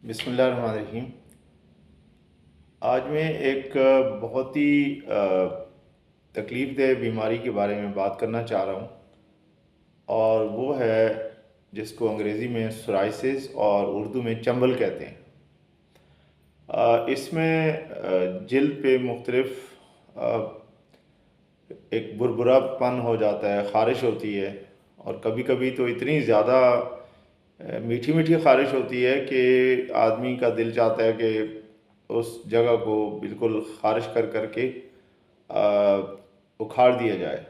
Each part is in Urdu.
بسم اللہ الرحمن الرحیم۔ آج میں ایک بہت ہی تکلیف دہ بیماری کے بارے میں بات کرنا چاہ رہا ہوں، اور وہ ہے جس کو انگریزی میں سورائسس اور اردو میں چنبل کہتے ہیں۔ اس میں جلد پہ مختلف ایک بربرا پن ہو جاتا ہے، خارش ہوتی ہے، اور کبھی کبھی تو اتنی زیادہ میٹھی میٹھی خارش ہوتی ہے کہ آدمی کا دل چاہتا ہے کہ اس جگہ کو بالکل خارش کر کر کے اکھاڑ دیا جائے،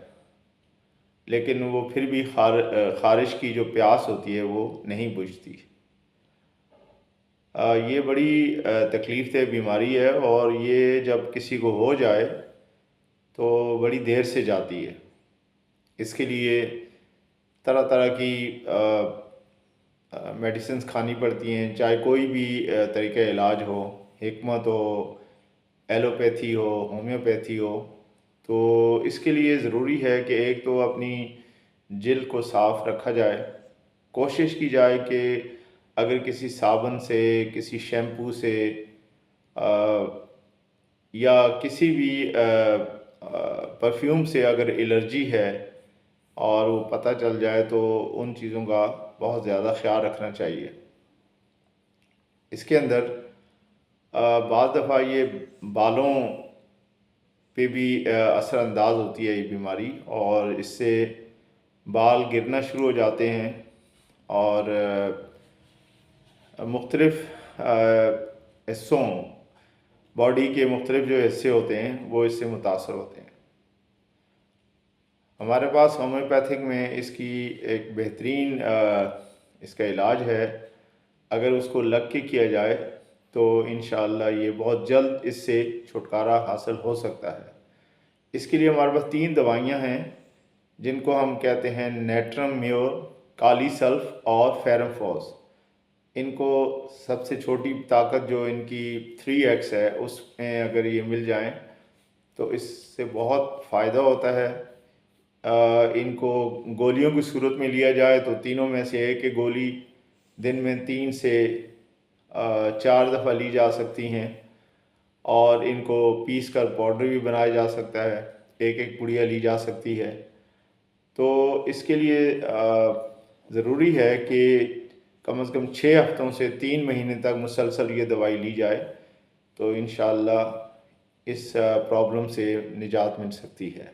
لیکن وہ پھر بھی خارش کی جو پیاس ہوتی ہے وہ نہیں بجھتی۔ یہ بڑی تکلیف دہ بیماری ہے، اور یہ جب کسی کو ہو جائے تو بڑی دیر سے جاتی ہے۔ اس کے لیے طرح طرح کی میڈیسنز کھانی پڑتی ہیں، چاہے کوئی بھی طریقہ علاج ہو، حکمت ہو، ایلوپیتھی ہو، ہومیوپیتھی ہو۔ تو اس کے لیے ضروری ہے کہ ایک تو اپنی جلد کو صاف رکھا جائے، کوشش کی جائے کہ اگر کسی صابن سے، کسی شیمپو سے یا کسی بھی پرفیوم سے اگر الرجی ہے اور وہ پتہ چل جائے تو ان چیزوں کا بہت زیادہ خیال رکھنا چاہیے۔ اس کے اندر بعض دفعہ یہ بالوں پہ بھی اثر انداز ہوتی ہے یہ بیماری، اور اس سے بال گرنا شروع ہو جاتے ہیں، اور مختلف حصوں، باڈی کے مختلف جو حصے ہوتے ہیں وہ اس سے متاثر ہوتے ہیں۔ ہمارے پاس ہومیوپیتھک میں اس کی ایک بہترین اس کا علاج ہے۔ اگر اس کو لگ کے کیا جائے تو انشاءاللہ یہ بہت جلد اس سے چھٹکارا حاصل ہو سکتا ہے۔ اس کے لیے ہمارے پاس 3 دوائیاں ہیں جن کو ہم کہتے ہیں نیٹرم میور، کالی سلف اور فیرمفوس۔ ان کو سب سے چھوٹی طاقت جو ان کی 3x ہے، اس میں اگر یہ مل جائیں تو اس سے بہت فائدہ ہوتا ہے۔ ان کو گولیوں کی صورت میں لیا جائے تو تینوں میں سے ایک گولی دن میں 3 سے 4 دفعہ لی جا سکتی ہیں، اور ان کو پیس کر پاؤڈر بھی بنایا جا سکتا ہے، ایک ایک پڑیا لی جا سکتی ہے۔ تو اس کے لیے ضروری ہے کہ کم از کم 6 ہفتوں سے 3 مہینے تک مسلسل یہ دوائی لی جائے، تو انشاءاللہ اس پرابلم سے نجات مل سکتی ہے۔